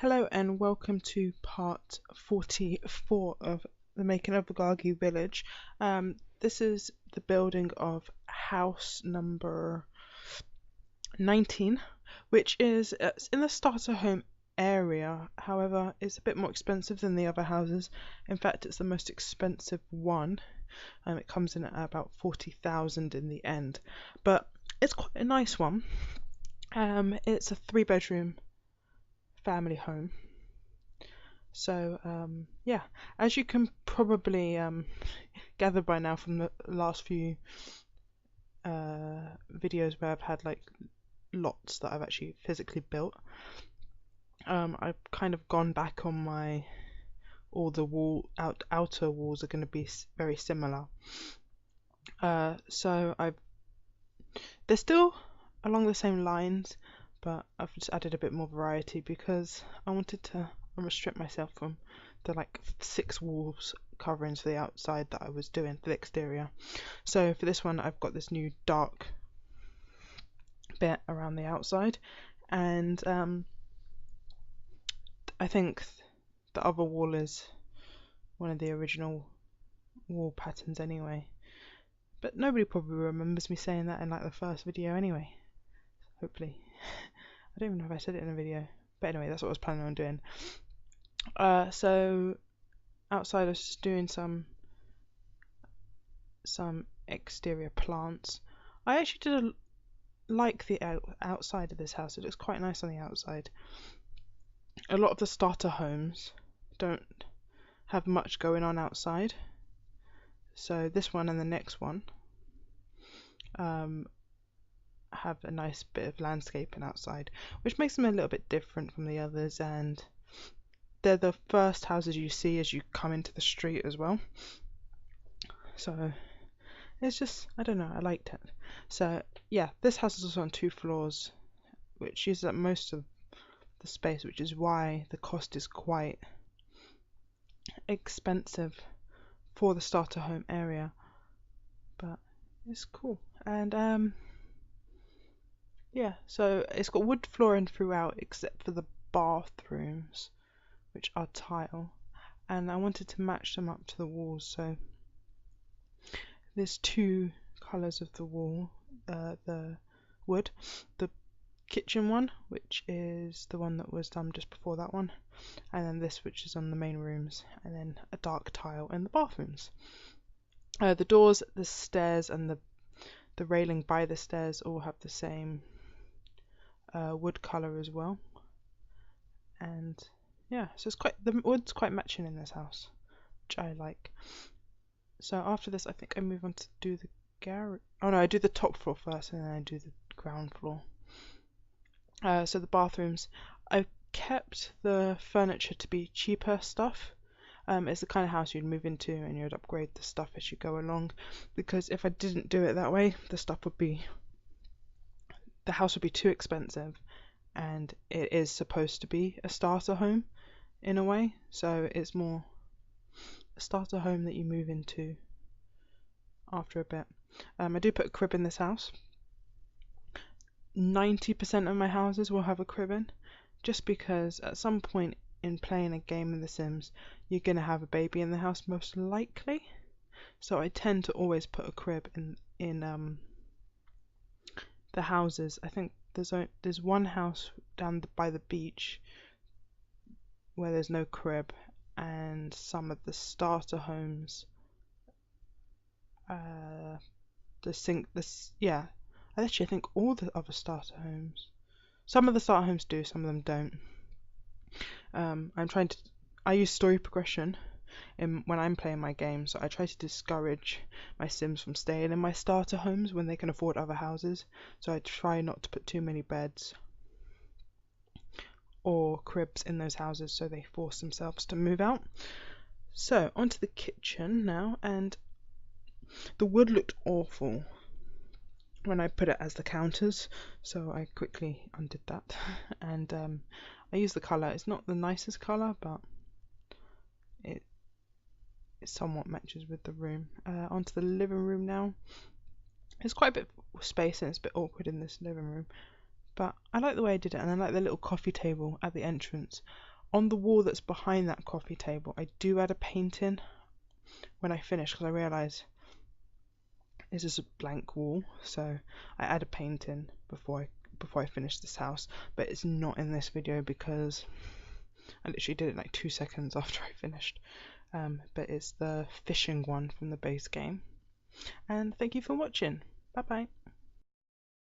Hello and welcome to part 44 of the making of Agagi Village. This is the building of house number 19, which is in the starter home area. However, it's a bit more expensive than the other houses. In fact, it's the most expensive one. It comes in at about 40,000 in the end, but it's quite a nice one. It's a 3-bedroom family home. So yeah, as you can probably gather by now from the last few videos where I've had like lots that I've actually physically built, I've kind of gone back on all the outer walls are going to be very similar. So they're still along the same lines, but I've just added a bit more variety because I wanted to restrict myself from the like 6 walls coverings for the outside that I was doing for the exterior. So for this one I've got this new dark bit around the outside, and I think the other wall is one of the original wall patterns anyway, but nobody probably remembers me saying that in like the first video anyway, hopefully. I don't even know if I said it in a video, but anyway, that's what I was planning on doing. So outside I was just doing some exterior plants. I actually like the outside of this house. It looks quite nice on the outside. A lot of the starter homes don't have much going on outside, so this one and the next one have a nice bit of landscaping outside, which makes them a little bit different from the others, and they're the first houses you see as you come into the street as well. So it's just, I don't know, I liked it. So yeah, this house is also on 2 floors, which uses up most of the space, which is why the cost is quite expensive for the starter home area, but it's cool. And yeah, so it's got wood flooring throughout except for the bathrooms, which are tile, and I wanted to match them up to the walls. So there's 2 colours of the wall, the wood, the kitchen one, which is the one that was done just before that one, and then this, which is on the main rooms, and then a dark tile in the bathrooms. The doors, the stairs, and the railing by the stairs all have the same wood colour as well, and yeah, so it's the wood's quite matching in this house, which I like. So after this, I think I move on to do the garage. Oh no, I do the top floor first, and then I do the ground floor. So the bathrooms, I've kept the furniture to be cheaper stuff. It's the kind of house you'd move into and you'd upgrade the stuff as you go along, because if I didn't do it that way, the house would be too expensive, and it is supposed to be a starter home in a way, so it's more a starter home that you move into after a bit. I do put a crib in this house. 90% of my houses will have a crib in, just because at some point in playing a game of The Sims you're going to have a baby in the house most likely, so I tend to always put a crib in the houses. I think there's one house down by the beach where there's no crib, and some of the starter homes, yeah, actually I think all the other starter homes, some of the starter homes do, some of them don't. I use story progression when I'm playing my game, so I try to discourage my Sims from staying in my starter homes when they can afford other houses. So I try not to put too many beds or cribs in those houses, so they force themselves to move out. So onto the kitchen now, and the wood looked awful when I put it as the counters, so I quickly undid that, and I use the colour. It's not the nicest colour, but it somewhat matches with the room. Onto the living room now. There's quite a bit of space and it's a bit awkward in this living room, but I like the way I did it, and I like the little coffee table at the entrance. On the wall that's behind that coffee table, I do add a painting when I finish, because I realise this is a blank wall, so I add a painting before I finish this house, but it's not in this video because I literally did it like 2 seconds after I finished. But it's the fishing one from the base game. And thank you for watching. Bye bye.